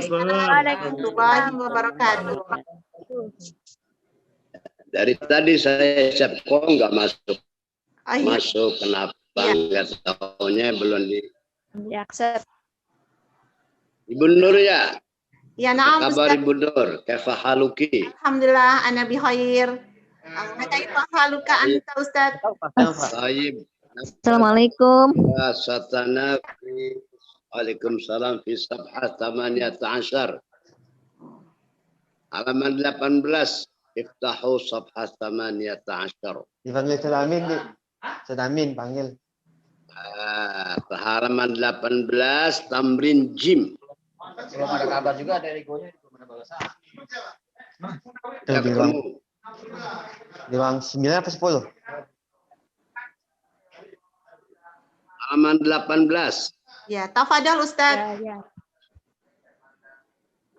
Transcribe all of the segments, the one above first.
warahmatullahi wabarakatuh. Dari tadi saya siap kok nggak masuk. Oh, iya. Masuk kenapa nggak tahunya belum diakses. Ibu Nur ya. Ya, naam Kabar Ustaz. Ibu Nur, kaifa haluki? Alhamdulillah ana bi khair. Kaifa haluka anta Ustaz? Baik. Assalamualaikum. Satana fi Waalaikumsalam fi sabha 18. Halaman 18. Iftahu sabha 18. Dipanggil Ustaz Amin, Di. Ustaz Amin panggil. Halaman 18 tamrin jim. Belum ada kabar juga dari Gonya, belum ada balasan. Ya, ketemu. Di ruang 9 apa 10? Halaman 18. Ya, tafadhal Ustaz.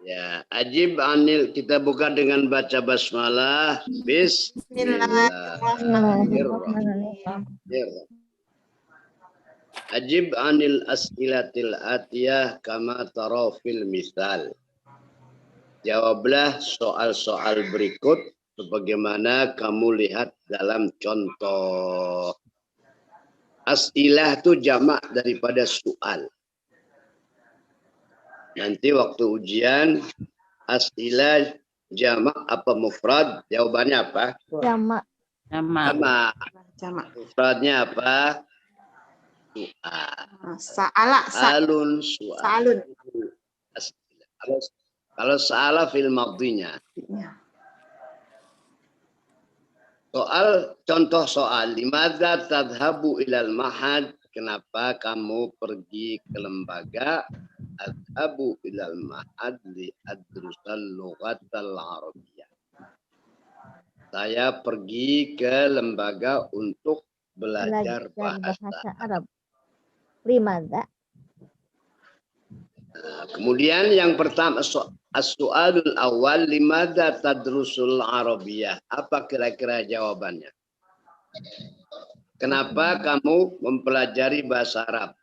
Ya, ajib anil, kita buka dengan baca basmalah. Bismillahirrahmanirrahim. Ajib anil as'ilatil atiyah kama tara fil misal. Jawablah soal-soal berikut sebagaimana kamu lihat dalam contoh. As'ilah itu jamak daripada soal. Nanti waktu ujian as'ilah jamak apa mufrad? Jawabannya apa? Jamak. Jamak. Mufradnya apa? Sa'alun. Su'alun. Kalau sa'ala fil madhinya. Contoh soal. Limadza tadhabu ilal mahad? Kenapa kamu pergi ke lembaga? Adhabu ilal mahad li adrusal lughatal arabiyyah. Saya pergi ke lembaga untuk belajar bahasa Arab. Limadza. Kemudian yang pertama as-su'alul awal limadza tadrusul arabiyyah? Apa kira-kira jawabannya? Kenapa kamu mempelajari bahasa Arab?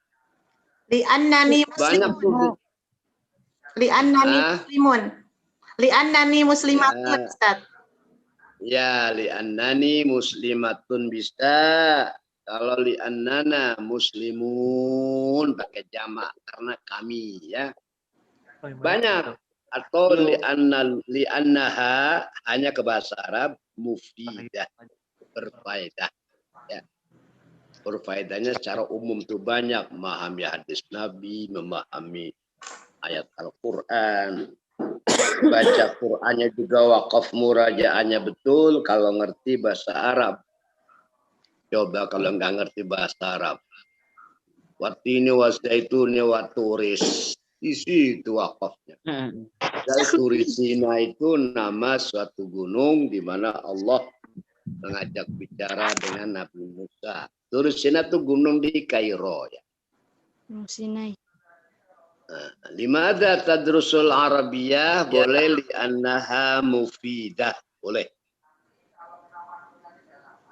Li'annani muslimun. Li'annani muslimatun Ustaz. Ya, li'annani muslimatun bisa. Kalau li'annana muslimun pakai jamak karena kami ya. Banyak. Atau li'annaha hanya ke bahasa Arab mufidah, berfaedah. Ya. Berfaedahnya secara umum tuh banyak, memahami hadis Nabi, memahami ayat Al-Qur'an. Baca Qur'annya juga wakaf murajaannya betul kalau ngerti bahasa Arab. Coba kalau nggak ngerti bahasa Arab. Watini wasdaituni waturis. Di situ wakafnya. Dan Turisina itu nama suatu gunung di mana Allah mengajak bicara dengan Nabi Musa. Turisina itu gunung di Kairo ya. Sinai. Limadza tadrusul arabiyyah? Boleh li'annaha mufidah. Boleh.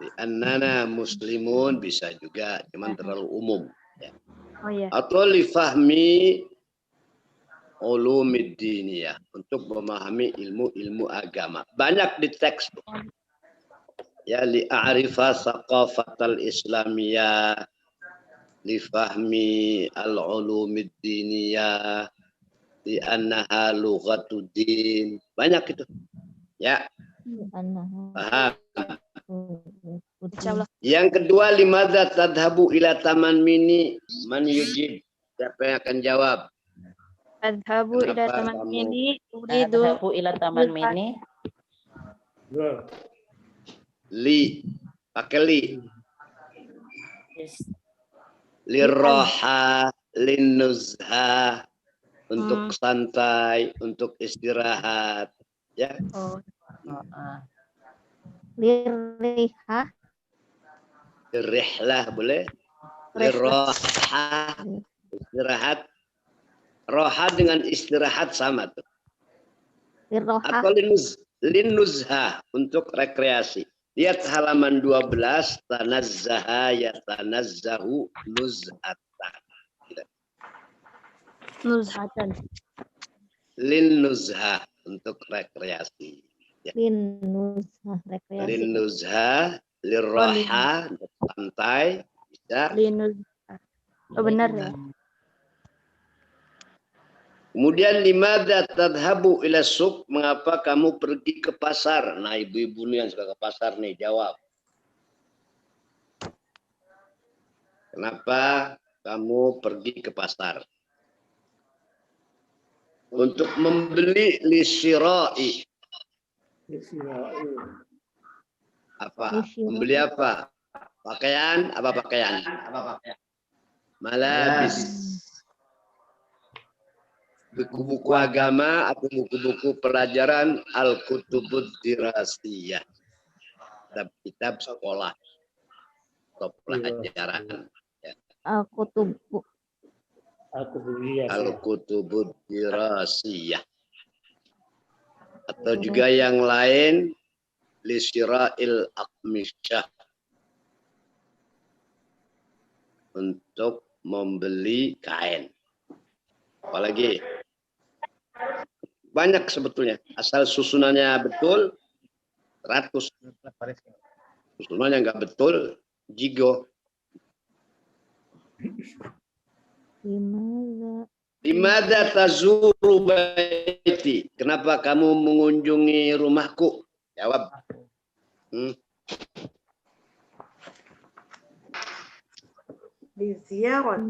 Li'annana muslimun bisa juga, cuman terlalu umum. Ya. Oh, iya. Atau lifahmi ulumiddiniyah, untuk memahami ilmu-ilmu agama. Banyak di teks. Ya, li'a'rifa saqafatal islamiyah, lifahmi al-ulumiddiniyah, li'annaha lughatuddin. Banyak itu. Ya. Paham. Yang kedua, limadza tadhabu ila taman mini? Man yujib? Siapa yang akan jawab? Tadhabu ila taman mini. Tadhabu ila taman mini. Li. Pakai li. Lirraha, linnuzha. Untuk santai, untuk istirahat. Ya. Lirriha. Rihlah boleh. Lirraha. Istirahat. Roha dengan istirahat sama tuh. Lirroha. Atau linnuzha. Untuk rekreasi. Lihat halaman 12. Tanazzaha yatanazzahu nuzhatan. Nuzhatan. lin nuzha untuk rekreasi. Linuzah rekreasi. Lin nuzha, lirraha untuk santai, bisa. Linuzah. Oh benar ya. Kemudian limadza tadhabu ila suq, mengapa kamu pergi ke pasar? Nah, ibu-ibu nih yang suka ke pasar nih, jawab. Kenapa kamu pergi ke pasar? Untuk membeli lisyira'i. Apa? Membeli apa? Pakaian, apa pakaian? Malabis. Buku-buku agama atau buku-buku pelajaran al-kutubud dirasiyah. Kitab sekolah atau pelajaran. Al-Kutub. Al-kutubud dirasiyah. Atau juga yang lain lisyira'il aqmisyah. Untuk membeli kain. Apalagi banyak sebetulnya. Asal susunannya betul, 100. Susunannya nggak betul, jigo. Limadza tazuru baiti? Kenapa kamu mengunjungi rumahku? Jawab.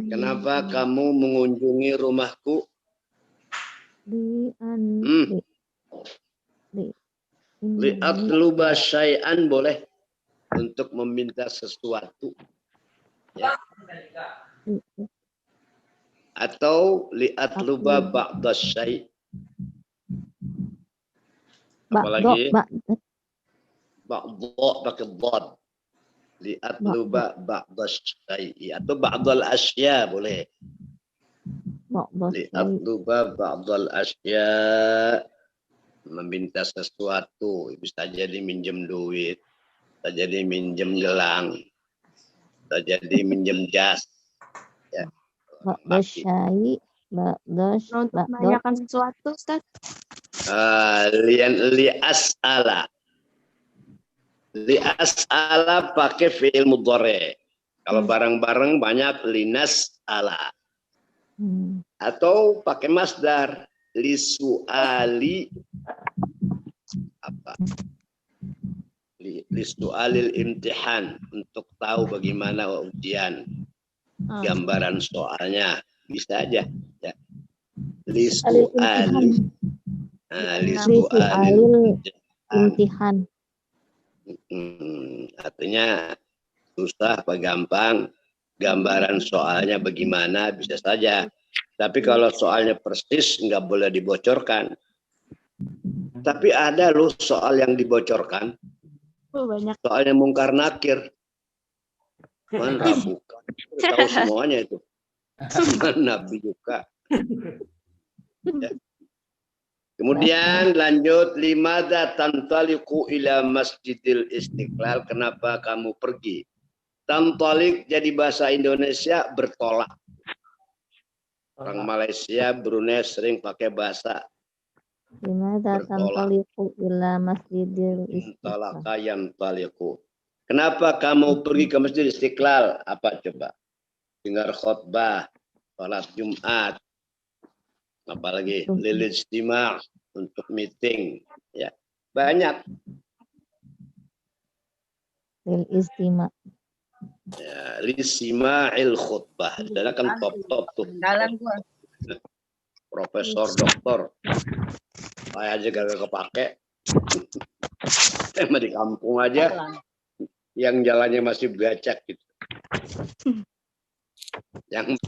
Kenapa kamu mengunjungi rumahku? Li'atluba syai'an boleh untuk meminta sesuatu. Ya. Atau li'atluba ba'da syai'. Apalagi? Ba'da pakai dhad. Li'atluba ba'da syai'i. Atau ba'dal asya boleh. Li'atluba ba'dal asya. Meminta sesuatu. Bisa jadi minjem duit. Bisa jadi minjem gelang. Bisa jadi minjem jas. Ya. Ba'da syai'. Untuk menanyakan sesuatu, Ustaz. Li'as'ala. Li'as'ala pakai fi'il mudhari'. Kalau barang-barang banyak linas'ala. Atau pakai masdar. Lisu'ali apa? Lisu'alil imtihan. Untuk tahu bagaimana ujian. Gambaran soalnya. Bisa aja. Ya. Lisu'ali. Lisu'alil imtihan. Artinya susah apa gampang, gambaran soalnya bagaimana bisa saja. Tapi kalau soalnya persis nggak boleh dibocorkan. Tapi ada loh soal yang dibocorkan. Banyak. Soalnya mungkar nakir. Mana bukan? Tahu semuanya itu. Nabi juga. Ya. Kemudian lanjut, limadza tantaliqu ila Masjidil Istiqlal? Kenapa kamu pergi? Tantalik jadi bahasa Indonesia bertolak. Orang Malaysia, Brunei sering pakai bahasa Limadza tantaliqu ila Masjidil Istiqlal? Talaka yantaliqu. Kenapa kamu pergi ke Masjid Istiqlal? Apa coba? Dengar khutbah, salat Jumat. Apalagi lil ijtima' untuk meeting, ya banyak. Lil ijtima'. Ya, listima'il khutbah. Adalah kan top tuh. Profesor, doktor. Saya aja gak kepake. Emang di kampung aja yang jalannya masih becak gitu. Yang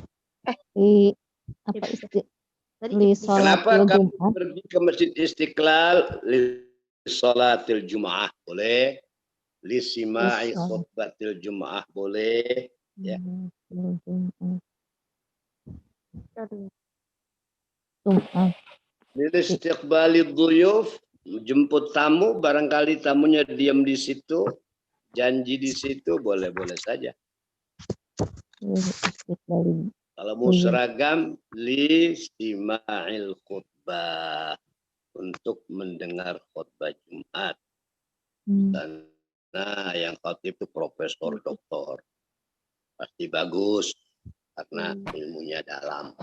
Apa kenapa kamu pergi ke Masjid Istiqlal? Li sholatil Jum'ah boleh, li sima'i khutbatil Jum'ah boleh, ya. Li istiqbalid dhuyuf, jemput tamu, barangkali tamunya diam di situ, janji di situ, boleh-boleh saja. Kalau mau seragam, li istima'il khutbah. khutbah, untuk mendengar khutbah Jumat. Karena yang khatib itu profesor, doktor. Pasti bagus karena ilmunya dalam.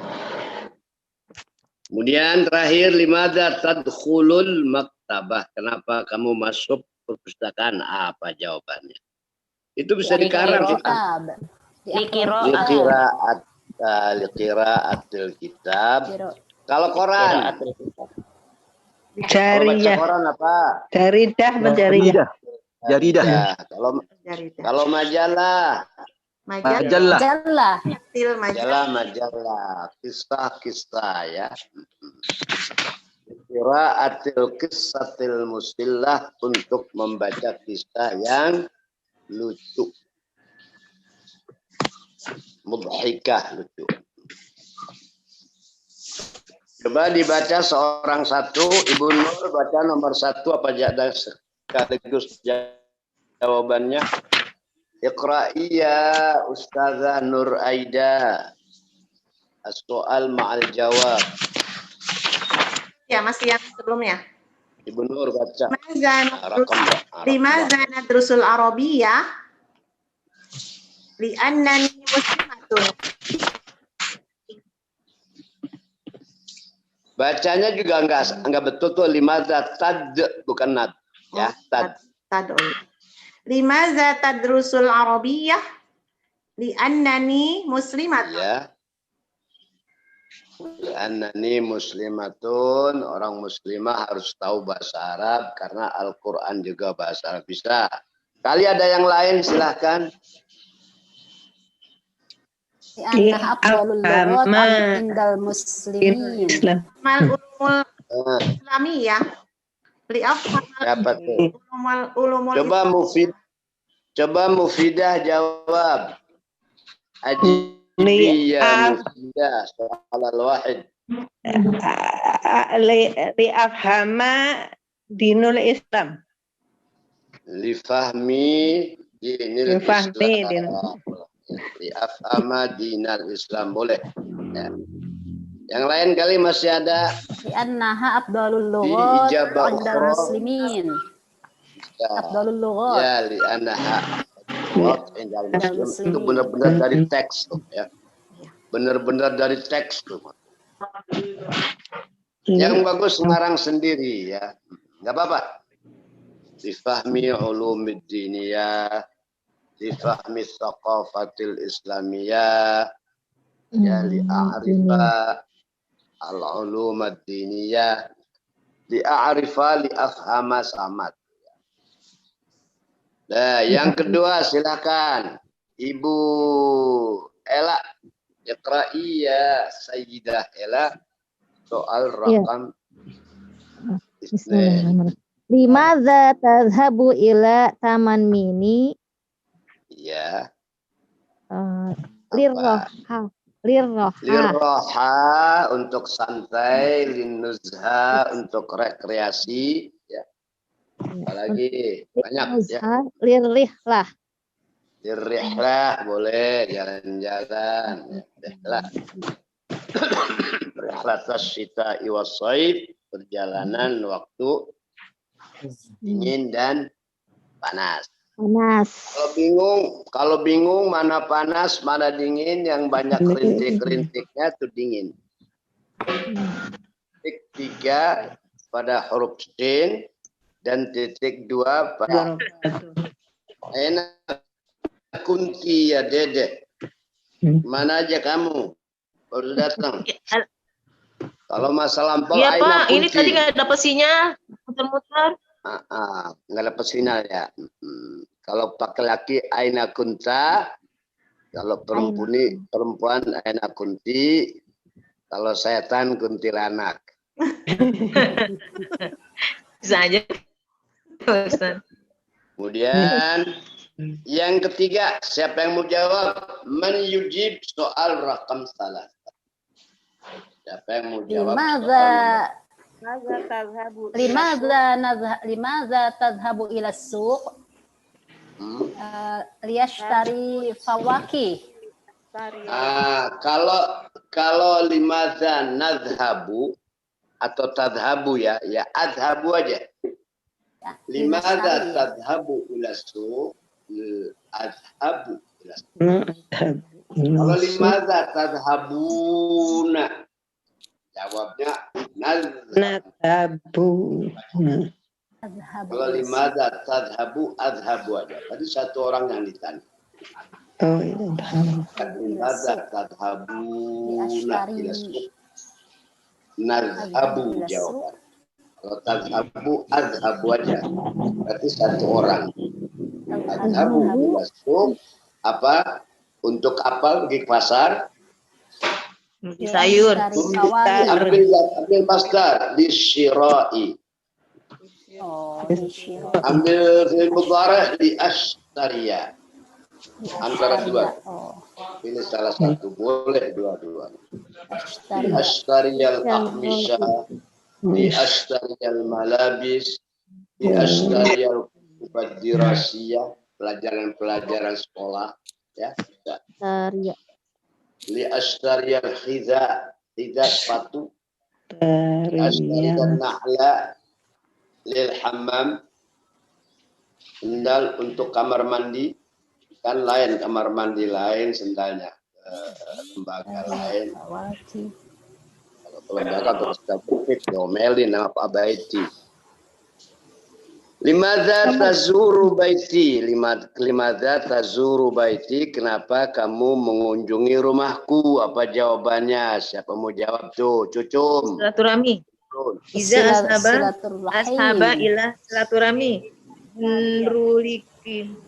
Kemudian terakhir, limadza tadkhulul maktabah? Kenapa kamu masuk perpustakaan? Apa jawabannya? Itu bisa dikarang. Liqiraatil kitab. Kalau Quran. Jariyah. Kalau koran apa? Jaridah menjariyah. Jaridah. Kalau majalah. Majalah. Majalah. Kisah-kisah ya. Qiraatil qissatil musillah, untuk membaca kisah yang lucu. Mudhikah, lucu. Coba dibaca seorang satu. Ibu Nur baca nomor 1 apa ada sekaligus jawabannya. Iqra'i ya Ustazah Nur Aida. As-soal ma'al jawab. Ya, masih yang sebelumnya. Ibu Nur baca. Limadza nadrusul Arabiyyah? Li'annani muslimatun. Bacanya juga enggak betul tuh. Limadza tad, bukan nad. Ya, tad. Limadza tadrusul Arabiyyah? Li'annani muslimatun. Ya. Li'annani muslimatun, orang muslimah harus tahu bahasa Arab karena Al-Qur'an juga bahasa Arab. Bisa. Kali ada yang lain, silahkan. Li'anna afdalul lughat indal muslimin. Ulumul Islamiyah. Coba Mufidah jawab. Ajibiyah Mufidah soal al-wahid. Li'afhama dinul Islam. Lifahmi dinil Islam. Li'afhama dinal Islam. Boleh. Ya. Yang lain kali masih ada. Li'annaha afdalul lughat indal muslimin. Afdalul lughat. Ya, li'annaha indal muslim. Itu benar-benar dari teks tuh ya. Benar-benar dari teks tuh. Yang bagus ngarang sendiri ya. Enggak apa-apa. Difahmi ulumid diniyah, difahmi thaqafatil islamiyah, ya li'a'rifa al-ulum ad-diniyah, li'a'rifa li'afhama samad. Nah, yang kedua silakan Ibu Ella, iqra'i ya Sayyidah Ella soal rakam Bismillahirrahmanirrahim. Limadza tadhhabu ila taman mini? Ya. Lirroha untuk santai, linnuzha untuk rekreasi, ya. Apalagi banyak ya. Lirrihlah. Lirrihlah boleh jalan-jalan. Rihlah. Rihlatas syita'i was-shaif, perjalanan waktu dingin dan panas. Kalau bingung mana panas, mana dingin, yang banyak rintik-rintiknya itu dingin. Titik 3 pada huruf sin dan titik 2 pada enak kunti ya Dede. Mana aja kamu baru datang. Kalau masa lampau iya Pak, kunti. ini tadi nggak dapet sinyal, muter-muter. Nggak dapat sinyal ya. Kalau pakai laki aina kunta, kalau perempuan aina kunti, kalau setan kuntilanak. Bisa aja. Kemudian yang ketiga, siapa yang mau jawab? Man yujib soal rakam salah. Siapa yang mau jawab? Limadza tadhhabu ila suq? Liyashtari fawakih. Kalau limadza nadhhabu, atau tadhabu ya adhabu aja. Limadza tadhabu ila suq? Adhabu ila suq. Kalau limadza tadhabuna? Jawabnya Nadhabu. Kalau limadza tadhabu adhabu aja. Tadi satu orang yang ditanya. Oh, iya. Limadza tadhabuna ila suq? Nadhabu jawaban. Kalau tadhabu adhabu aja. Berarti satu orang. Adhabu ila suq apa? Untuk apa pergi ke pasar? Beli sayur. Ambil masdar di syira'i. Ambil fi'il mudhari' di ashtariya. Antara dua. Pilih salah satu, boleh dua-dua. Ashtariyal aqmisha, di ashtariyal malabis, di ashtariyal dirasiyah, pelajaran-pelajaran sekolah, ya. Tariya. Li ashtariyal khiza, sepatu. Ashtariyal na'la, lil hammam, sendal untuk kamar mandi. Kan lain, kamar mandi lain, sendalnya lembaga lain. Kalau lembaga terus dapet diomelin sama Pak Baiti. Limadza tazuru baiti? Limadza tazuru baiti? Kenapa kamu mengunjungi rumahku? Apa jawabannya? Siapa mau jawab tuh? Cucum. Silaturahmi. Iza ashaba ila silaturahmi. Nuruliki.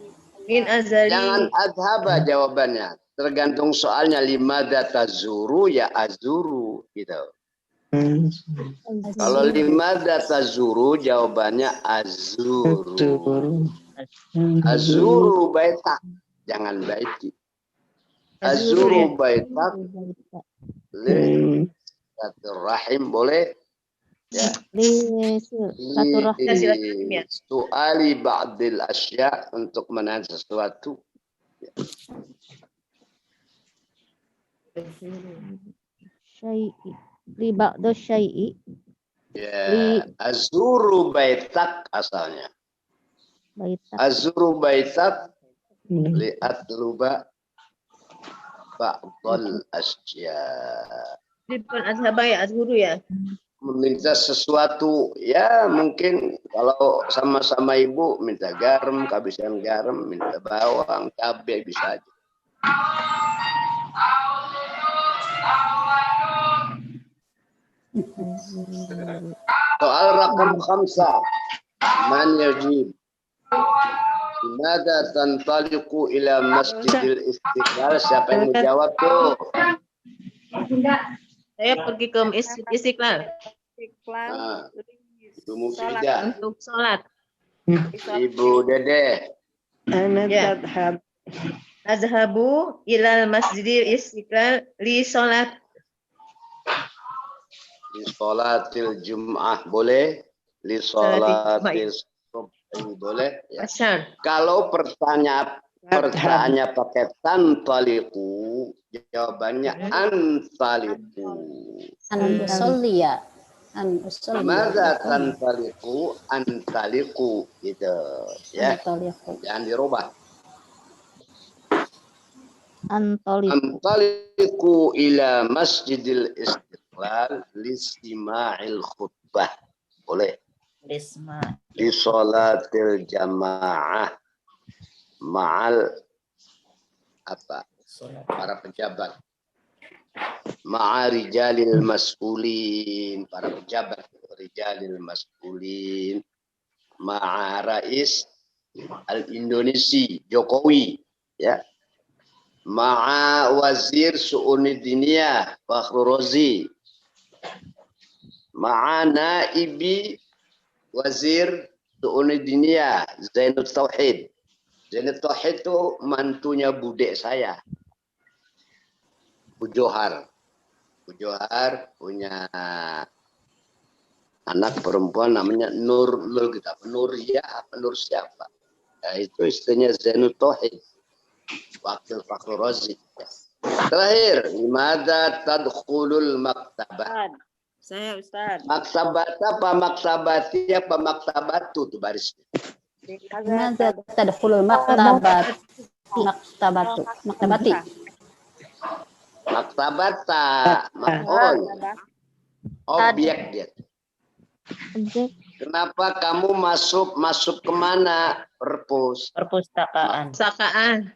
Min azali. Jangan adhaba jawabannya. Tergantung soalnya. Limadza tazuru ya azuru gitu. Kalau limadza tazuru jawabannya azuru. Azuru baitak. Jangan baiti. Azuru baitak. Rahim boleh. Ya. Suali ba'dil asya untuk menanya sesuatu. Ya. Syai'i. Li ba'da syai'i. Ya, azuru baitak asalnya. Baitak. Azuru baitak li atluba ba'dal asya. Di depan ashaba ya azhuru ya. Meminta sesuatu, ya mungkin kalau sama-sama ibu minta garam, kehabisan garam, minta bawang, cabai bisa aja. Soal rakam khamsa, man yajib? Dimana tantaliqu ila masjidil istiqlal? Siapa yang menjawab tuh? Saya pergi ke Istiqlal. Nah, Ibu Mufidah. Untuk sholat. Ibu Dede. Ya. Azhabu ilal masjidil Istiqlal li sholat. Li sholatil jum'ah boleh. Li sholatil subhi boleh. Ya. Kalau pertanyaannya pakai tantaliku, jawabannya antaliku. An-usolli ya. Mada tantaliku, antaliku gitu ya. Jangan dirubah. Antaliku ila masjidil istiqlal listima'il khutbah. Boleh. Di sholatil jamaah ma'al apa? Para pejabat. Ma'arijalil mas'ulin, para pejabat rijalil mas'ulin, ma'arais al-Indonesia Jokowi ya, ma'a wazir su'uni diniyah Fakhru Rozi, ma'a naibi wazir su'uni diniyah Zainud Tauhid. Zainud Tauhid itu mantunya budek saya, Bu Johar. Bu Johar punya anak perempuan namanya Nur kita. Nuria apa Nur siapa? Ya, itu istrinya Zainud Tauhid. Wakil Fakhru Razi. Terakhir, limadza tadkhulul maktabah? Saya Ustaz. Maktabata apa maktabati apa maktabatu tuh barisnya. ماذا تدخل المكتبات maktabati Maktabata, maf'ul. Objek dia. Objek. Kenapa kamu masuk kemana? Perpus. Perpustakaan. Sakaan.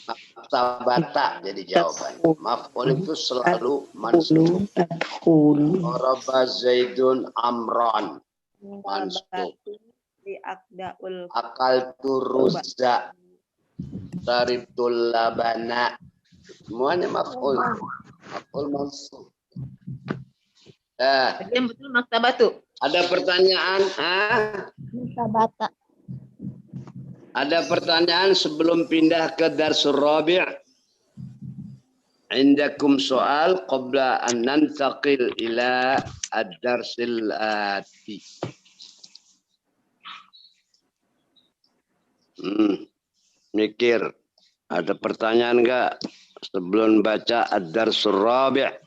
Maktabata jadi jawaban. Maf'ul itu selalu mansub. Tadkhul. Daraba Zaidun Amran. Mansub. Di akdaul. Akal turuzza. Saribtul labana. Semuanya maf'ul. Maf'ul mansub. Yang betul maktabatu. Ada pertanyaan? Maktabata. Ada pertanyaan sebelum pindah ke Darsul Rabi'? Indakum soal qabla an nantaqil ila ad-darsil ati. Mikir. Ada pertanyaan enggak sebelum baca ad-darsul Rabi'?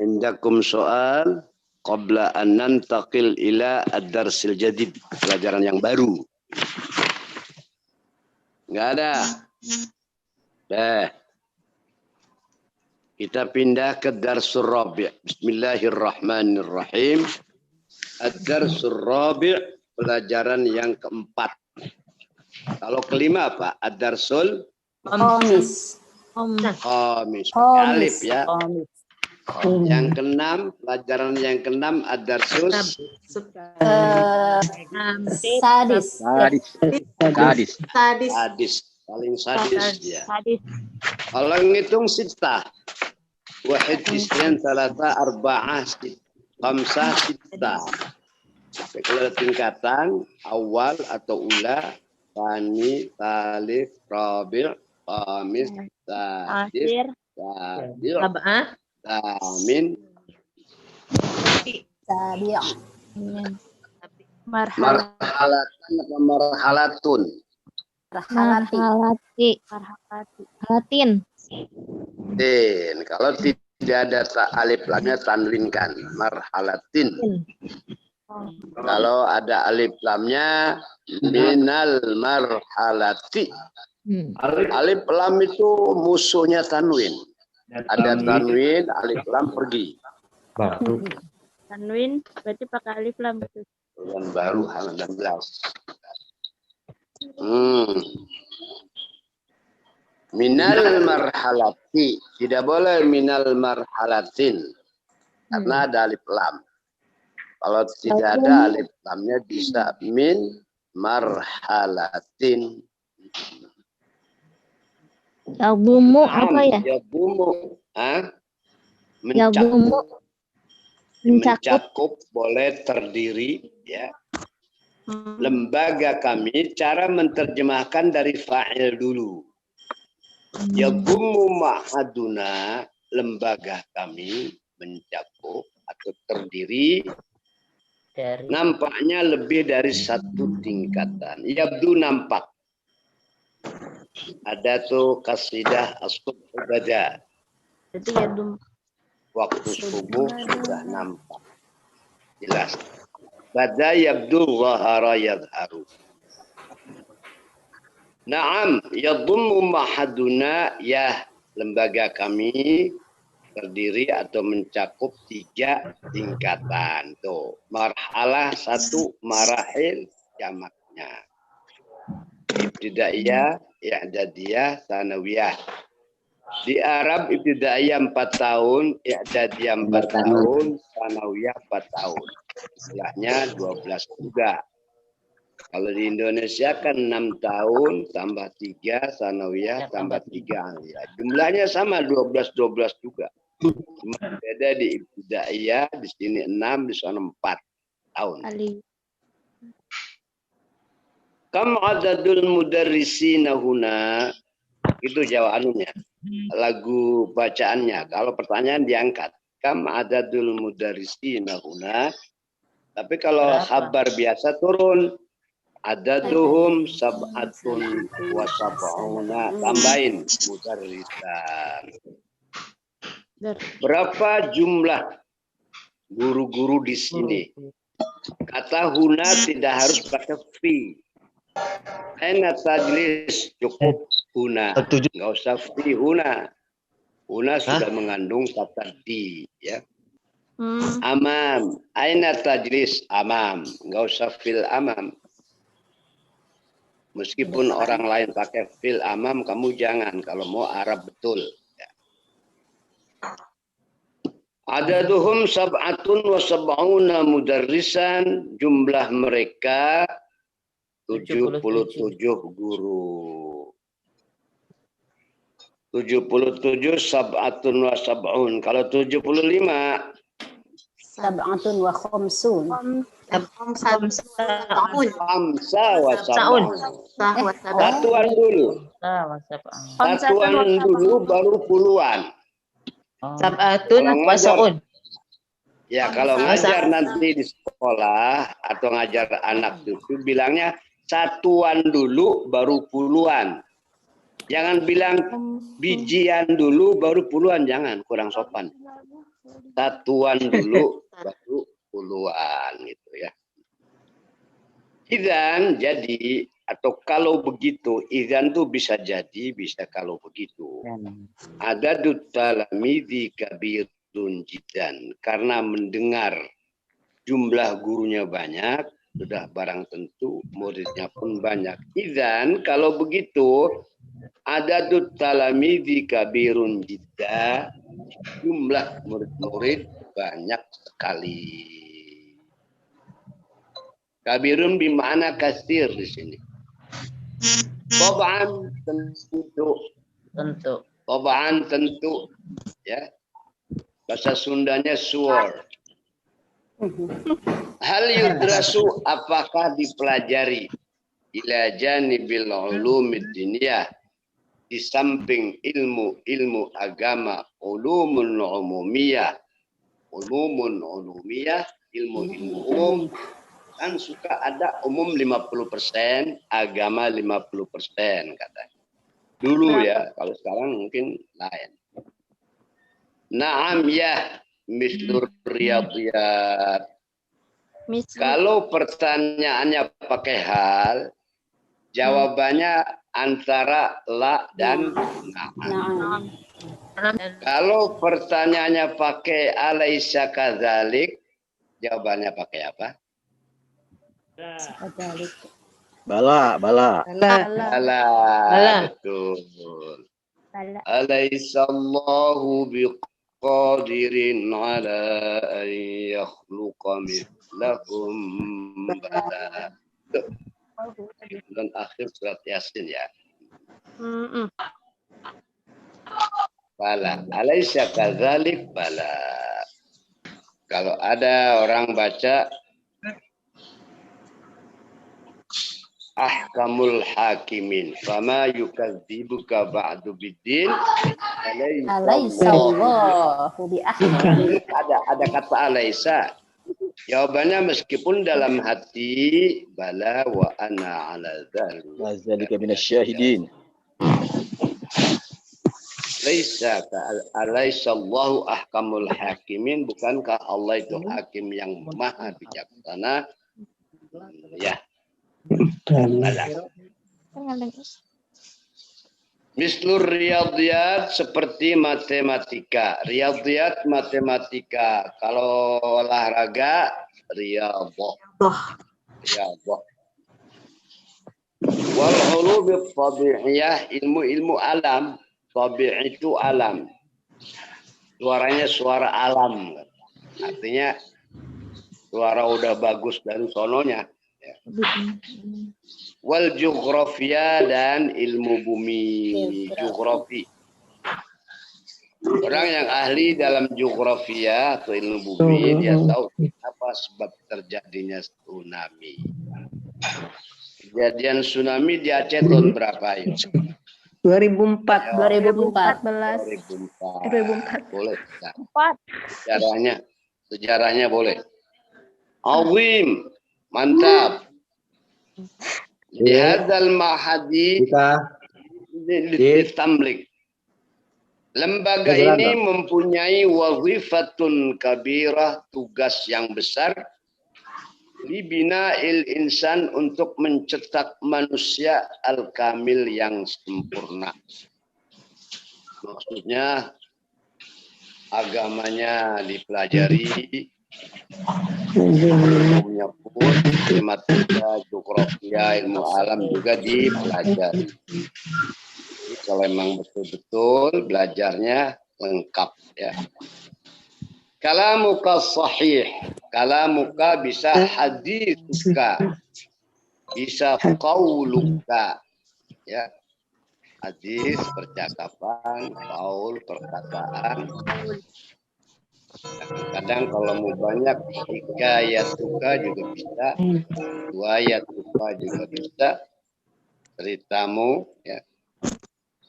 Indakum soal qabla an nantaqil ila ad-darsil jadid, pelajaran yang baru. Enggak ada. Kita pindah ke Darsul Rabi'. Bismillahirrahmanirrahim. Ad-Darsul Rabi', pelajaran yang keempat. Kalau kelima apa? Ad-Darsul Khamis. Khamis. Khamis. Alif ya. Khamis. Yang keenam, pelajaran yang keenam Ad-Darsul Sadis. Sadis. Paling sadis ya. Hadis. Kalau ngitung sita. Wahid, isyan, salasa, arba'ah, khamsah, sita. Kalau tingkatan awal atau ula, tani, talif, rabi', khamis, sadis, sabi', Sab'ah. tamin, Sabi'. marhalatan atau marhalatun. Rahalati. Latin. Din. Kalau tidak ada alif lamnya tanwinkan. Marhalatin. Kalau ada alif lamnya minal marhalati. Alif lam itu musuhnya tanwin. Ada tanwin, alif lam pergi. Tanwin berarti pakai alif lam. Yang baru halaman 16. Minal marhalati. Tidak boleh minal marhalatin. Karena ada alif lam. Kalau tidak ada alif lamnya bisa min marhalatin. Yabumu apa ya? Yabumu. Yabumu. Mencakup boleh terdiri ya. Lembaga kami cara menerjemahkan dari fa'il dulu. Yabumu ma'aduna, lembaga kami mencakup atau terdiri Dari nampaknya lebih dari satu tingkatan. Yabdu nampak. Ada tuh kasidah as-subh bada. Berarti yabdu. Waktu subuh sudah nampak. Jelas. Bada yabdu zahara yadharu. Naam, yadhummu mahaduna, ya lembaga kami terdiri atau mencakup 3 tingkatan. Tuh, marhalah 1, marahil jamaknya. Ibtidaiyah, i'dadiyah, sanawiyah. Di Arab ibtidaiyah 4 tahun, i'dadiyah 4 tahun, sanawiyah 4 tahun. Istilahnya 12 juga. Kalau di Indonesia kan 6 tahun tambah 3, sanawiyah tambah 3. Ya, jumlahnya sama 12 juga. Cuma beda di ibtidaiyah, di sini 6, di sana 4 tahun. Ali. Kam adadul mudarrisina huna? Itu jawabannya. Lagu bacaannya. Kalau pertanyaan diangkat. Kam adadul mudarrisina huna? Tapi kalau khabar biasa turun. Adaduhum sab'atun wa sab'una. Tambahin mudarrisan. Berapa jumlah guru-guru di sini? Kata huna tidak harus pakai fi. Aina tajlis cukup huna. Nggak usah fi huna. Huna sudah mengandung kata di. Ya. Amam. Aina tajlis amam. Nggak usah fil amam. Meskipun orang lain pakai fil amam, kamu jangan. Kalau mau Arab betul. Adaduhum sab'atun wa sab'una mudarrisan, jumlah mereka 77 guru. 77 sab'atun wa sab'un. Kalau 75 sab'atun wa khamsun. Satuan dulu. Satuan dulu baru puluhan. Sab'atun wa sab'un. Ya, kalau ngajar nanti di sekolah atau ngajar anak itu bilangnya satuan dulu baru puluhan. Jangan bilang bijian dulu baru puluhan, jangan, kurang sopan. Satuan dulu baru puluhan gitu ya. Idzan jadi atau kalau begitu, idzan tuh bisa jadi, bisa kalau begitu. Ada dutalami kabirun jiddan, karena mendengar jumlah gurunya banyak, sudah barang tentu muridnya pun banyak. Idzan kalau begitu ada dutalami kabirun jiddan, jumlah murid-murid banyak sekali. Kabirun bimana kasir di sini. Tab'an tentu. Tab'an tentu. Ya. Bahasa Sundanya sure. Hal yudrasu, apakah dipelajari ila janibil ulumid diniyah, di samping ilmu agama, ulumun umumiyah, ilmu umum. Kan suka ada umum 50%, agama 50% kata. Dulu ya, kalau sekarang mungkin lain. Naam ya, mislur riyadiyat. Kalau pertanyaannya pakai hal, jawabannya antara la dan na'am. Kalau pertanyaannya pakai alaisa kadzalik, jawabannya pakai apa? Bala. Betul. Alaisallahu biqadirin ala an yakhluqa mithlahum. Bala. Dan akhir surat Yasin ya. Bala. Alaisa kadzalik bala. Kalau ada orang baca ahkamul hakimin fama yukadzibuka ba'du biddin Alaisallahu bi'ahkam. ada kata alaisa, jawabannya meskipun dalam hati bala wa ana ala dzalika minasyahidin. Alaisallahu ahkamul hakimin, bukankah Allah itu hakim yang maha bijaksana? Ya. Mislur riyadiyat, seperti matematika. Riyadiyat matematika. Kalau olahraga riyadah. Wal ulum tabi'iyah, ilmu alam. Tabi'i itu alam. Suaranya suara alam. Artinya suara udah bagus dari sononya. Ya. Wal geografia, dan ilmu bumi, geografi. Orang yang ahli dalam geografia atau ilmu bumi, dia tahu apa sebab terjadinya tsunami. Kejadian tsunami di Aceh tahun berapa itu? 2004. 2014. Boleh. Sejarahnya boleh. Azim. Mantap. Lihadzal mahadi ditamlik. Lembaga Jalan, ini Bang. mempunyai wazifatun kabirah, tugas yang besar libina insan untuk mencetak manusia al-kamil yang sempurna. Maksudnya agamanya dipelajari, hukumnya pun, matematika, geografia, ilmu alam juga dipelajari. Jadi kalau memang betul-betul belajarnya lengkap ya. Kalamuka sahih, kalamuka bisa hadithuka, bisa qauluka, ya. Hadis percakapan, qaul perkataan. Kadang kalau mau banyak hikayatuka juga bisa, riwayatuka juga bisa, ceritamu ya.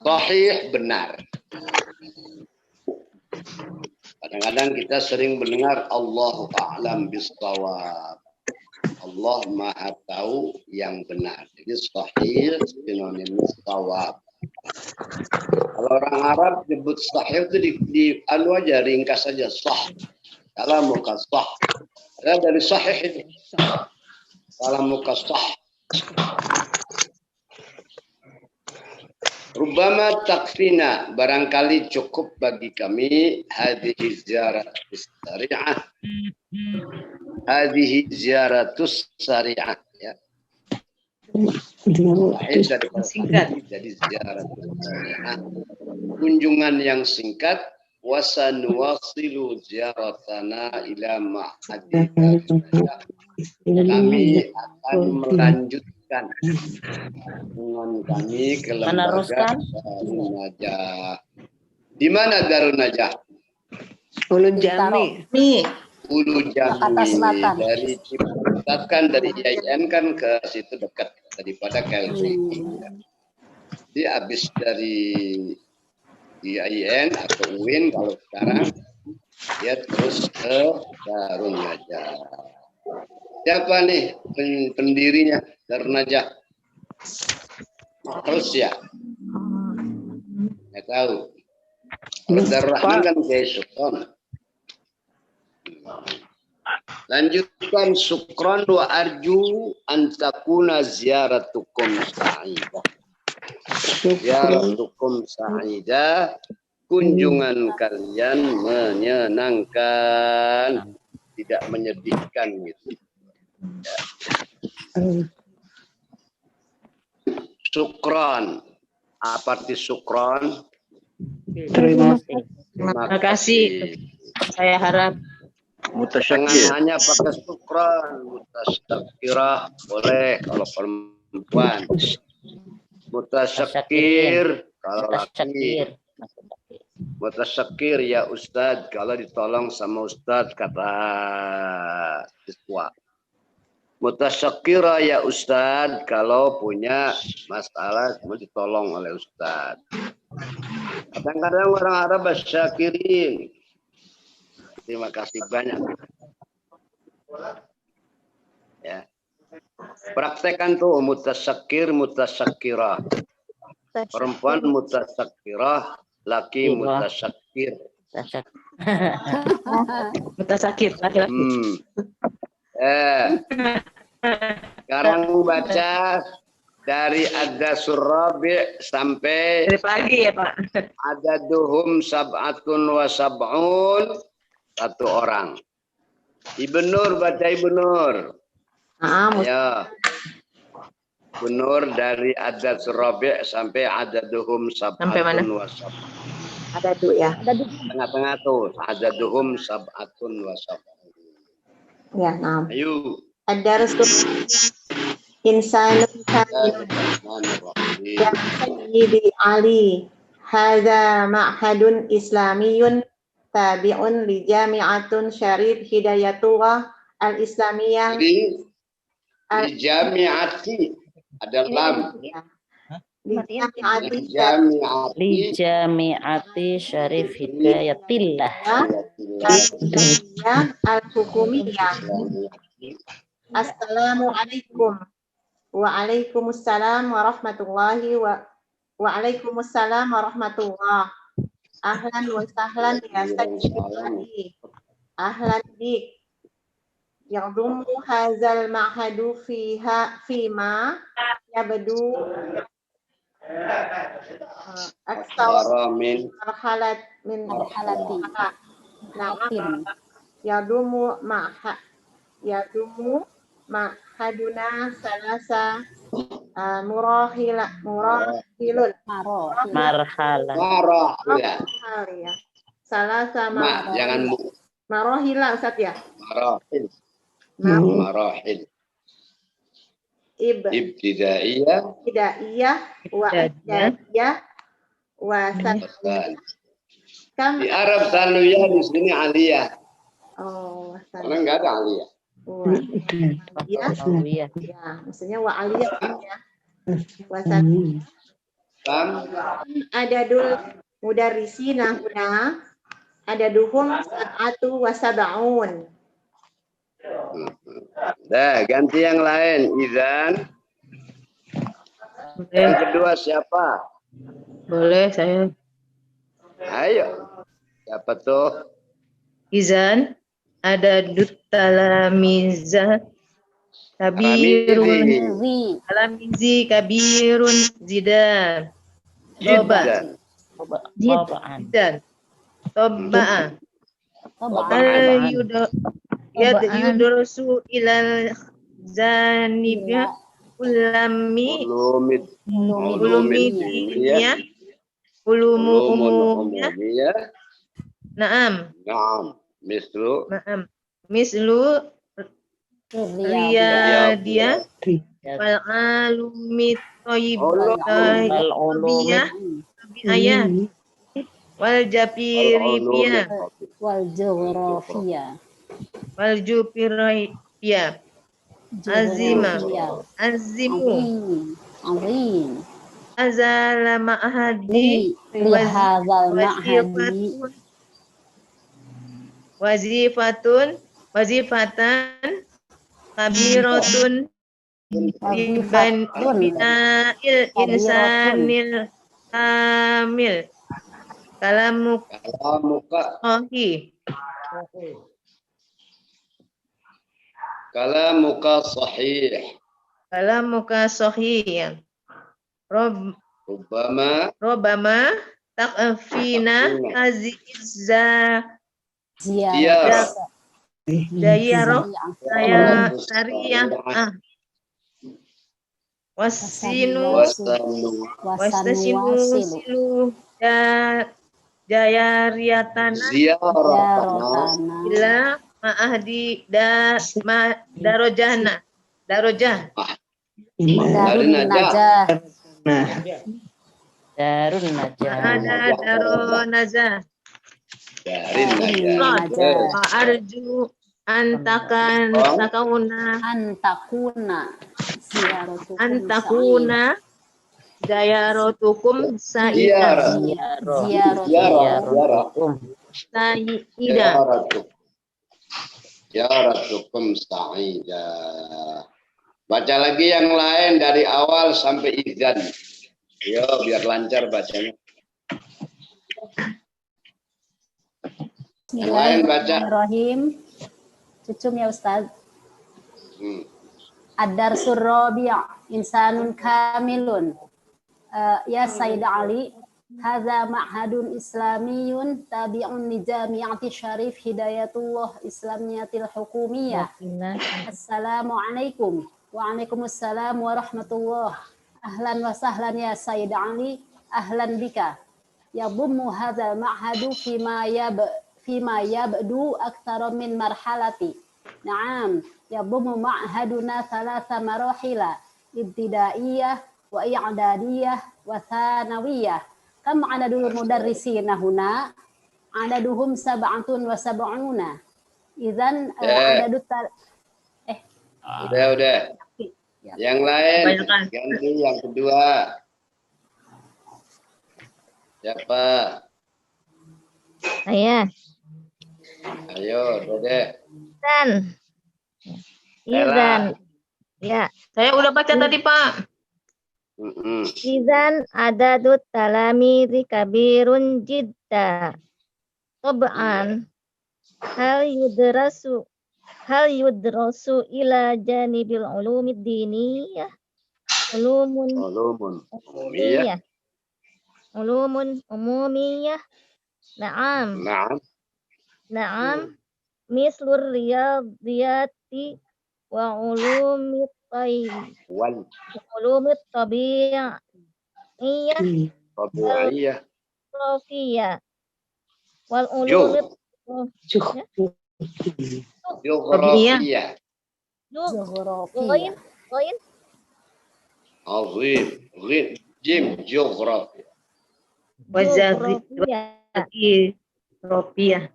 Sahih benar. Kadang-kadang kita sering mendengar Allahu a'lam bis-shawab. Allah Maha tahu yang benar. Jadi sahih sinonim shawab. Kalau orang Arab nyebut sahih itu di anu aja, ringkas aja, sah. Kalamuka sah. Ada dari sahih ini. Kalamuka sah. Rubama takfina, barangkali cukup bagi kami hadhihi ziyaratus sari'ah. Hadhihi ziyaratus sari'ah ya. Singkat jadi ziyaratus sari'ah. Kunjungan yang singkat wasanuwasilu ziyaratana ila ma'hadika. Kami akan melanjutkan dengan kami ke lembaga Darun Najah. Di mana Darun Najah? Ulun Jami. Nih, Ulu Jakarta Jami. Selatan. Dari Ciputat kan, dari IAIN kan ke situ dekat daripada KLCI. Jadi habis dari IAIN atau UIN kalau sekarang dia terus ke Darun Najah. Siapa nih pendirinya Darun Najah? Terus ya? Nggak tahu. Kalau Darul Rahman kan kayak Sukron. Lanjutkan Sukron wa arju antakuna ziyaratukum sa'idah. Ziyaratukum sa'idah. Kunjungan kalian menyenangkan, tidak menyedihkan gitu. Sukron. Apa arti sukron? Terima Terima kasih. Saya harap Jangan Mutasyakir. hanya pakai sukron, mutasyakirah boleh kalau perempuan. Mutasyakir kalau laki. Mutasyakir ya Ustadz kalau ditolong sama Ustadz kata siswa. Mutasyakira ya Ustadz kalau punya masalah mau ditolong oleh Ustadz. Kadang-kadang orang Arab syakirin. Terima kasih banyak. Ya. Praktekan tuh mutasyakir, mutasyakirah. Perempuan mutasyakirah, laki mutasyakir. mutasakir. Sekarang baca dari ada surabi sampai Dari pagi ya Pak. ada duhum sab'atun wa sab'un, satu orang. Ibu Nur, baca Ibu Nur. Ya. Ibu Nur dari ada surabi sampai ada duhum Sampai mana? sab'atun wa sab'un. ada tuh ya. Tengah-tengah tuh ada duhum sab'atun wa sab'un. Ya, nah. Ayo. Ad-darsu insanun kamilun. Ya Sayyidi Ali. Hadza ma'hadun islamiyun tabi'un li jami'atun syarif hidayatullah al-islamiyah. Di jami'ati ada lam. Di Li Jami'ati Syarif Hidayatillah. al-islamiyah al-hukumiyah. Assalamualaikum. Waalaikumsalam warahmatullahi wabarakatuh. Ahlan wa sahlan ya Sayyidi. Ahlan bik. Yadummu hazal ma'hadu fima yabdu aksar Min Marhalati. Na'am. Yadumu ma'haduna salasa murahilun Marhalah. marahila. ya. Salasa Jangan marahila Ustaz ya. marahil. Nah, Marahil. Ibtidaiyah. Ibtidaiyah wa idadiyah wa Asal. kam Di Arab selalu ya, di sini aliyah. oh Karena nggak ada aliyah. ya Iya. ya maksudnya wa aliyah ya wa Kam adadul mudarrisina huna adaduhum sab'atu wa sab'un. Dah, ganti yang lain. Izan. Yang kedua siapa? Boleh saya. Ayo. Siapa tuh? Izan ada dutalamiza kabirun Ramizi. alamizi kabirun zidan toba Jiddan. zidan toba yudrosu ilal zanibya ulami ulumidiyah umumiyah naam mislu riyadiyah wal alumi toyibiyah wal japiriyah Wal geografia. wal jupiriyah azimu Azim. azala ma'hadi Lihadzal ma'hadi. wazifatan kabiratun bina'il insanil kamil Kalamuka sahih. kalamuka sahih Robama takfina azizza Ziarah. Dayaroh saya syariah wasinu silu jayariyatana ila ma'ahdi darojah Darun Najah Najah. Daronazah arju antakuna ziyaratukum sa'idah Ziyaratukum sa'idah. Baca lagi yang lain dari awal sampai izan. Yo, biar lancar bacanya. Yang lain baca. Bismillahirrahmanirrahim. Cucum ya Ustaz. Ad-darsur rabi' insanun kamilun. Ya Sayyid Ali, hadza ma'hadun islamiyun tabi'un li jami'ati syarif hidayatullah islamiyatil hukumiyah. Assalamualaikum. Waalaikumsalam warahmatullah. Ahlan wa sahlan ya Sayyid Ali. Ahlan bika. Yadummu hadzal ma'hadu fima yabdu aktsara min marhalati. Naam, yadummu ma'haduna thalatha marahila. Ibtidaiyah wa i'dadiyah wa thanawiyah. Kam adadul mudarrisina huna? Adaduhum sab'atun wa sab'una. Idzan adadut Udah. Yang lain ganti yang kedua. Siapa? Saya. Ayo, Dede. Izan. Ya. Saya udah baca tadi, Pak. Izan adadut talamidhi kabirun jidda. Tab'an hal yudrasu ila janibil ulumid diniyah ulumun Umumiyah. umumiyah. Na'am. Na'am. Mislur riyadiyati wa ulumit tabi'iyah Tabi'iyah. Sofiyah wal ulumit Geografiyah. Geografiyah. Goin Azim. Jim. Geografi. Rupiah.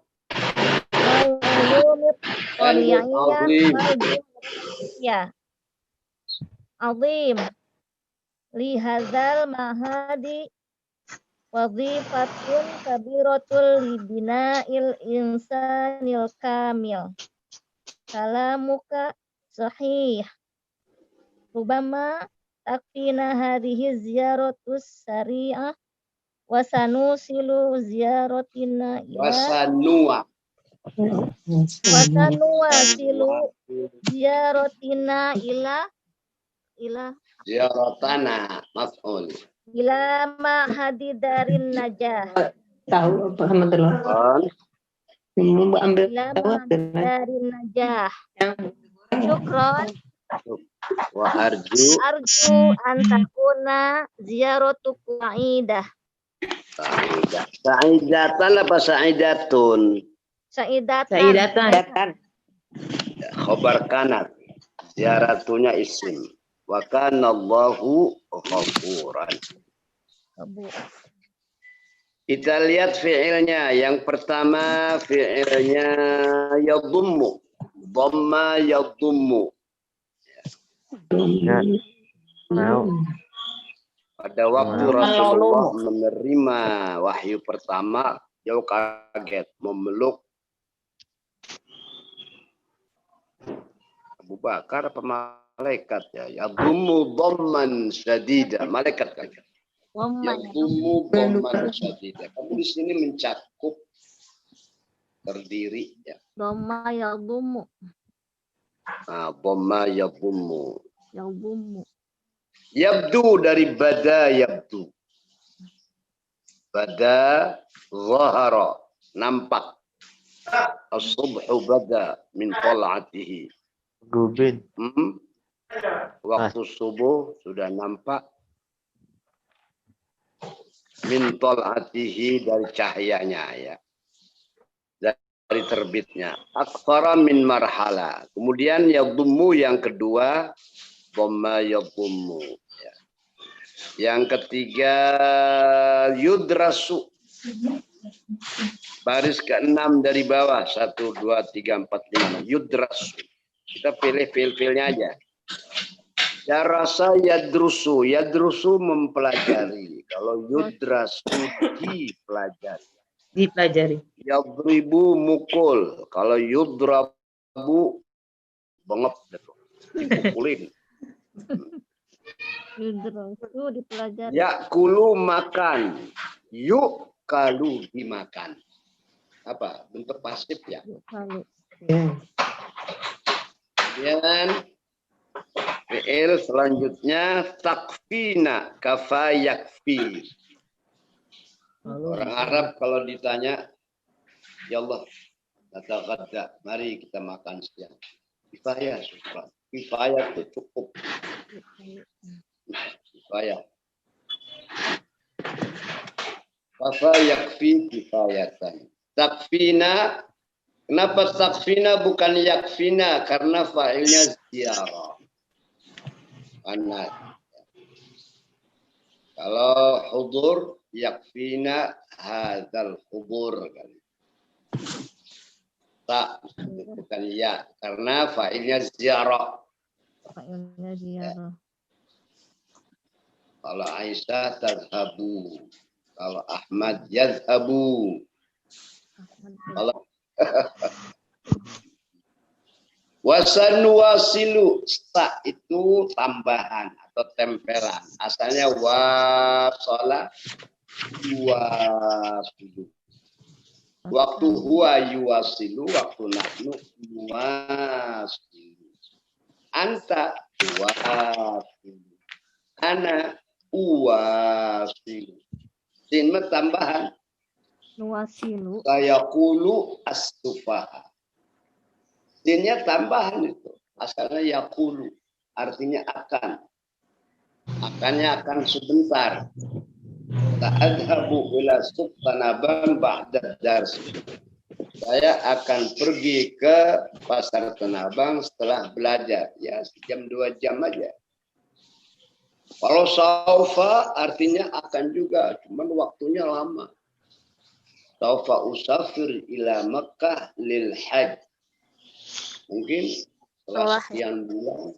wal ulumit tabi'iyah Azim. wal geografiyah. Azim lihadzal mahadi wazifatun kabiratul libina'il insanil kamil. Kalamuka sahih. Rubama takfina hadhihi ziyaratus sari'ah wa sanusilu ziyaratina ziyaratina ila Ziyaratana. Maf'ul. ila mahadi darin najah. Tahu apa Alhamdulillah. Mau ambil Ila tahu mahadi darin najah. Syukron. Wa arju. Arju antakuna ziyaratuku aidah. Sa'idatan apa sa'idatun? Saidatan. Khobar kanat. Ziaratunya isim. Wa kana Allahu ghafuran. Kita lihat fi'ilnya. Yang pertama fi'ilnya yadhummu. Dhamma yadhummu. Pada waktu Rasulullah menerima wahyu pertama, jauh kaget memeluk Abu Bakar apa malaikat ya? Yadhummu dhamman syadida. Malaikat kaget. Yadhummu dhamman syadida. Kamu di sini mencakup terdiri ya. Dhamma yadhummu. Dhamma yadhummu. Yadhummu. Yabdu dari bada yabdu. Bada zahara. Nampak. As-subhu bada min tal'atihi. Gubin. Waktu subuh sudah nampak. Min tal'atihi dari cahayanya ya. Dari terbitnya. Aktsara min marhala. Kemudian yadhummu yang kedua. Dhamma yadhummu. Ya. Yang ketiga yudrasu. Baris ke-6 dari bawah. 1, 2, 3, 4, 5. Yudrasu. Kita pilih fil-filnya aja. Darasa yadrusu. Yadrusu mempelajari. Kalau yudrasu dipelajari. Yadribu mukul. Kalau yudrabu bengep. Dipukulin. Yudrasu dipelajari. Yakulu makan. Yuk kalu dimakan. Apa? Bentuk pasif ya. Yukalu. Kemudian fi'il selanjutnya takfina kafa yakfi. Orang Arab kalau ditanya, ya Allah, kata-kata, mari kita makan siang. Kifayah, syukran. Kifayah itu cukup. Kifayah. Kafa yakfi kifayatan. Takfina. Kenapa takfina bukan yakfina? Karena fa'ilnya ziarah. Karena kalau hudur yakfina hadzal hubur kan. Tak bukan ya karena fa'ilnya ziarah. Fa'ilnya ziarah. Kalau Aisyah tadhabu. Kalau Ahmad yadhabu. Kalau wasan wasilu sa itu tambahan atau tempelan. Asalnya wasala yuwasilu. Waktu huwa yuwasilu, waktu nahnu yuwasilu. Anta yuwasilu. Ana uwasilu. Sin tambahan. Nuwasilu. Sayaqulu as-sufaha. Sinnya tambahan itu. Asalnya yaqulu. Artinya akan. Akannya akan sebentar. Ta'adhabu ila Tanabang ba'da dars. Saya akan pergi ke pasar Tanabang setelah belajar. Ya, sejam 2 jam aja. Kalau saufa artinya akan juga. Cuman waktunya lama. Saufa usafir ila Makkah lil hajj. Mungkin setelah sekian bulan.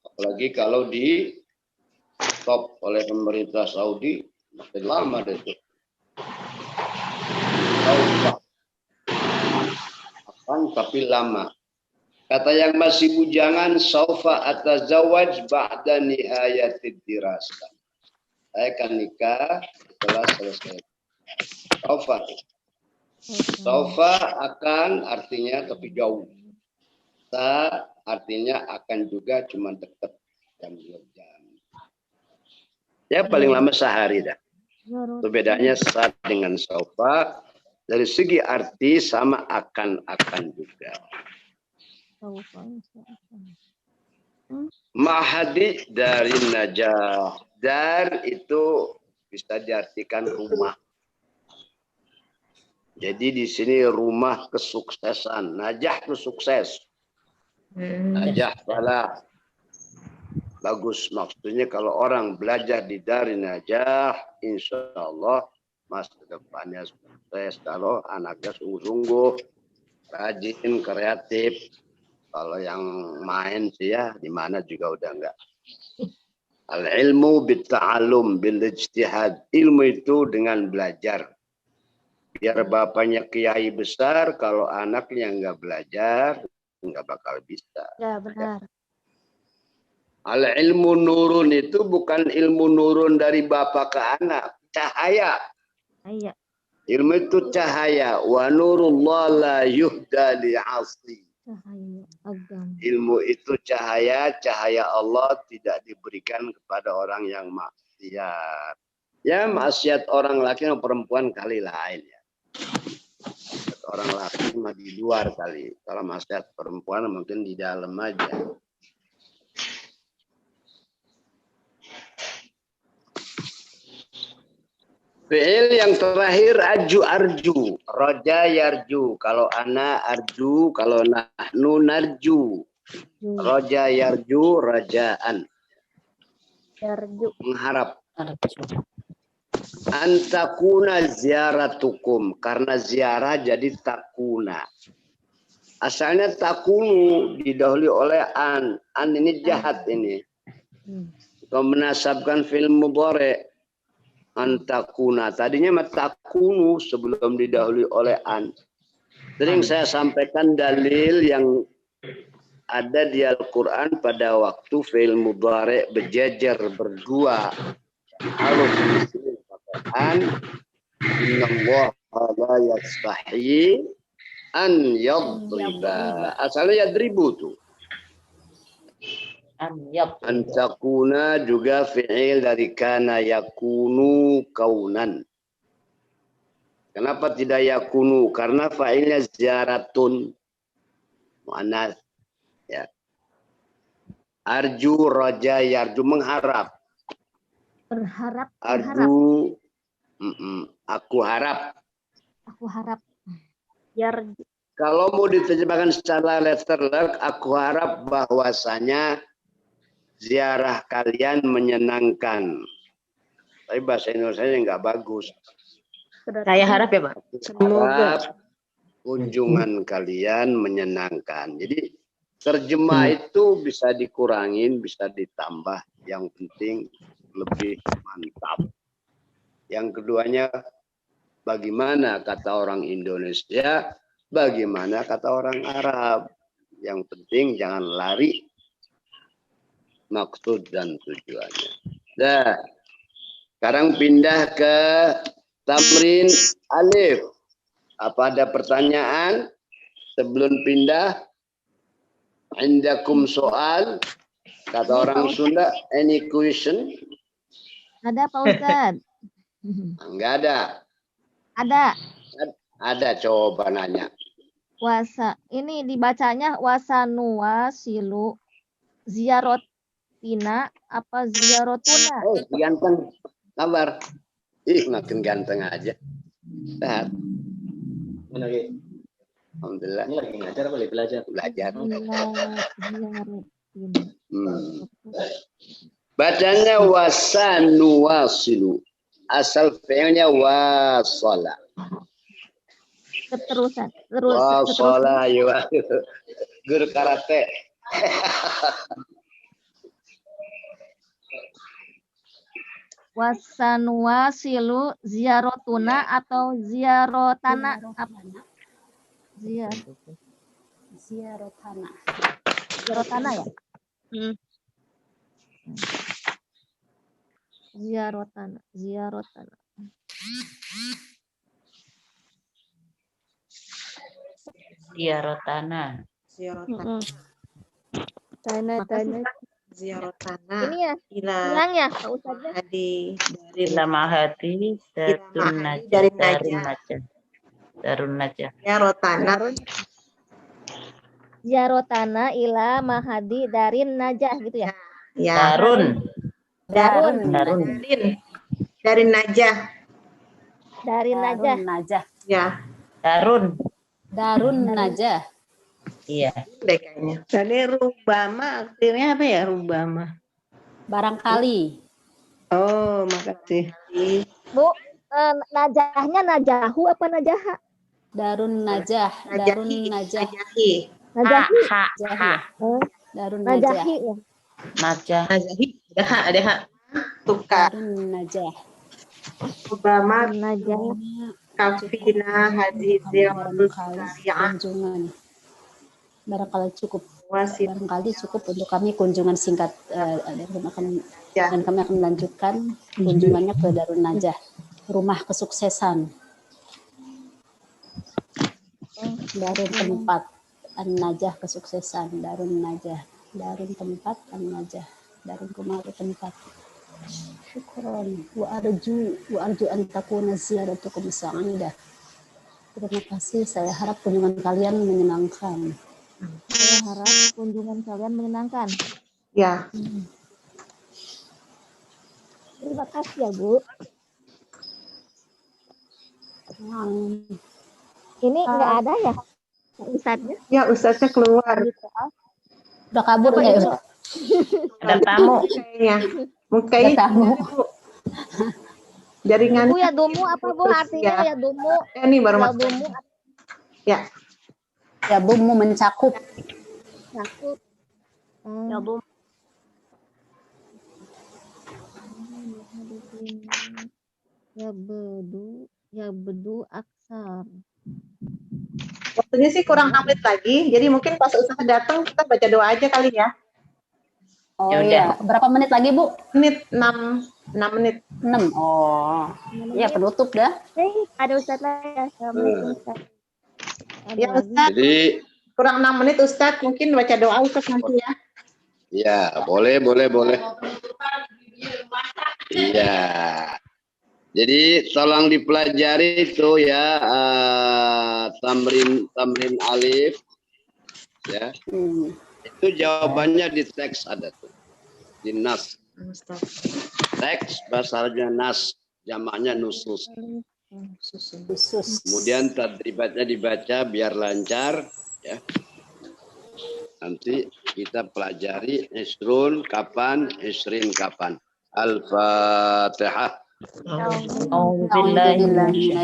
Apalagi kalau di stop oleh pemerintah Saudi, makin lama itu. Akan tapi lama. Kata yang masih bujangan, saufa atazawaj ba'da nihayatid dirasah. Saya akan nikah setelah selesai. Saufa. Saufa akan artinya tapi jauh. Ta artinya akan juga cuma dekat jam 2 jam. Ya paling lama sehari dah. Itu bedanya saat dengan saufa. Dari segi arti sama akan juga. Mahadi dari najah. Dar itu bisa diartikan rumah. Jadi di sini rumah kesuksesan. Najah itu sukses. Najah salah. Bagus. Maksudnya kalau orang belajar di dari najah, insya Allah masa depannya sukses. Kalau anaknya sungguh-sungguh, rajin, kreatif. Kalau yang main sih ya, di mana juga udah enggak. Al-ilmu bitta'alum bil-ijtihad. Ilmu itu dengan belajar. Biar bapaknya kiai besar, kalau anaknya enggak belajar, enggak bakal bisa. Ya, benar. Al-ilmu nurun itu bukan ilmu nurun dari bapak ke anak. Cahaya. Iya. Ilmu itu cahaya. Wa nurullah la yuhda li'asi. Cahaya agama. Ilmu itu cahaya. Cahaya Allah tidak diberikan kepada orang yang maksiat. Ya maksiat orang laki atau perempuan kali lain ya. Orang laki mah di luar kali. Kalau maksiat perempuan mungkin di dalam aja. Fi'il yang terakhir arju. Roja yarju. Kalau ana arju, kalau nahnu narju. Roja yarju, rajaan. Yarju. Mengharap. Antakuna ziaratukum. Karena ziarah jadi takuna. Asalnya takunu didahului oleh an. An ini jahat ini. Kau menasabkan film mudhari. Antakuna. Tadinya matakunu sebelum didahului oleh an. Sering saya sampaikan dalil yang ada di Al-Quran pada waktu fi'il mudhari berjejer berdua. Harus dikatakan innallaha la yastahi an yadriba. Asalnya yadribu tuh. Antakuna juga fi'il dari kana yakunu kaunan. Kenapa tidak yakunu? Karena fa'ilnya ziaratun. Mu'annas. Ya. Arju, roja, yarju. Mengharap. Berharap. Arju. Aku harap. Aku harap. Yarju. Kalau mau diterjemahkan secara letterlek, aku harap bahwasanya ziarah kalian menyenangkan. Tapi bahasa Indonesia nggak bagus. Saya harap ya, Pak. Harap kunjungan kalian menyenangkan. Jadi terjemah itu bisa dikurangin, bisa ditambah. Yang penting lebih mantap. Yang keduanya, bagaimana kata orang Indonesia, bagaimana kata orang Arab. Yang penting jangan lari maksud dan tujuannya. Nah, sekarang pindah ke tamrin alif. Apa ada pertanyaan sebelum pindah? Indakum soal, kata orang Sunda, any question? Ada Pak Ustadz? Enggak ada. Ada. Ada, coba nanya. Ini dibacanya wasanua silu ziarotina apa ziarotuna? Oh, ganteng. Kabar. Ih, makin ganteng aja. Sehat. Mana lagi? Alhamdulillah. Ini lagi ngajar apa lagi belajar? Belajar. Ziarotina. Bacanya wasanu wasilu. Asal fi'ilnya wasala. Keterusan. Wasala ya. Guru karate. Wasanua silu ziarotuna atau ziarotana apa? Ziarotana. Ziarotana ya? Ziarotana. Ziarotana. Tanah. Ziarotana. Ini ya, Ila hilang ya Pak Ustadznya? hadi Ila mahati darun dari najah. Darun najah. Ziarotana. Ziarotana ila mahadi darin najah gitu ya? Ya. Darun. Dari Najah. Darin najah. Ya. Darun najah. Iya. Deh kayaknya. Tadi rubama artinya apa ya rubama? Barangkali. Oh, makasih. Bu, najahnya najahu apa najaha? Darun najah. Darun najah. Najahi. Najahi. Najah. Darun najah. Najahi ya. Najah. Najahi. Ada hak. Tukar. Darun najah. Obama Najah. kafina hadis yang Kunjungan. Barangkali cukup. wasit. Barangkali cukup untuk kami kunjungan singkat dan Ya. kami akan melanjutkan kunjungannya ke Darun Najah, rumah kesuksesan. Darun tempat An-Najah kesuksesan, Darun Najah, Darun tempat An-Najah, Darun rumah tempat. Syukron wa arju an takuna ziyaratukum sa'idah. Terima kasih, saya harap kunjungan kalian menyenangkan. Saya harap kunjungan kalian menyenangkan. Ya. Terima kasih ya Bu. Ini nggak ada ya Ustadznya? Ya, Ustaznya keluar. Udah kabur ya? Ada tamu. Kayaknya. Mungkin tamu. jaringan. Bu ya dumu apa Bu artinya ya dumu? Ini baru Ya masuk. dumu Ya. Ya Bu mau mencakup. aku. Ya Bu. Ya bedu aksar. Waktunya sih kurang 6 menit lagi. Jadi mungkin pas Ustaz datang kita baca doa aja kali ya. Oh Ya udah. iya, berapa menit lagi Bu? Menit 6 menit. 6. Oh. Ya penutup dah. Ada Ustadz lagi ya. Assalamualaikum Ustaz. Ada Ya lagi. Ustaz, Jadi, kurang 6 menit Ustaz. Mungkin baca doa Ustaz nanti ya. ya boleh. Iya. Jadi tolong dipelajari itu ya tamrin alif ya. Itu jawabannya di teks ada tuh. Di nas. Teks bahasa Arabnya nas, jamaknya nusus. Khusus. Kemudian tadribatnya dibaca biar lancar ya. Nanti kita pelajari isrun kapan. Al-Fatihah. A'udzubillahi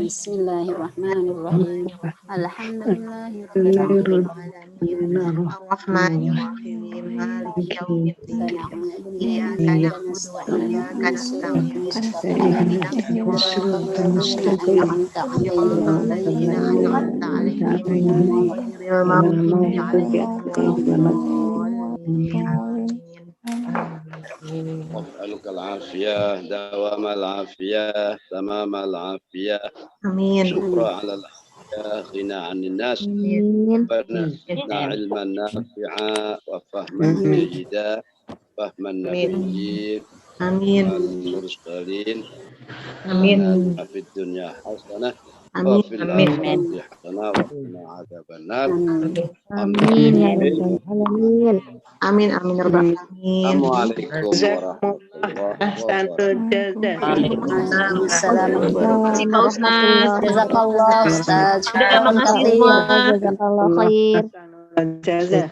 Bismillahirrahmanirrahim. Alhamdulillahirabbil alamin. Ar-Rahmanir-Rahim. Maliki yaumiddin. Iyyaka na'budu wa iyyaka nasta'in. Ihdinas siratal mustaqim. Alladzina an'amta 'alaihim ghairil maghdubi 'alaihim waladdallin. واسألك العافية دوام العافية تمام العافية Amin. شكرا على العافية غنى عن الناس ربنا زدنا علما نافعا وفهما جيدا فهم النبيين Amin. والمرسلين Amin. آتنا في الدنيا حسنة Amin. وفي الآخرة حسنة وقنا عذاب النار Amin ya rabbal alamin. Amin. Amin. Ya Rabbal Alamin. السلام عليكم ورحمة الله Ahsanul jazaa. Waalaikumsalam Terima kasih Pak Ustaz. Jazakallah Ustaz. Udah, makasih semua. Jazakallah khair. Ahsanul jazaa.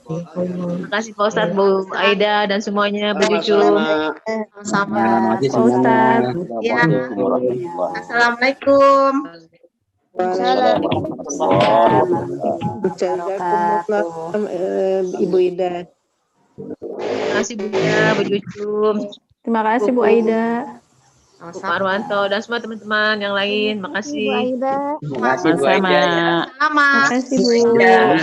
Terima kasih Pak Ustaz, Bu Aida dan semuanya berjujur. sama-sama. Sama. Pak Ustaz. Ya. Assalamualaikum warahmatullahi wabarakatuh. Assalamualaikum. Jazakumullah, Ibu Ida. Terima kasih Bu Ida, Bu Jucum, Terima kasih Bu Aida. Bu Marwanto dan semua teman-teman yang lain. Bu Makasih. Aida. Terima kasih Bu Aida. Selamat. Terima kasih Bu. Ya.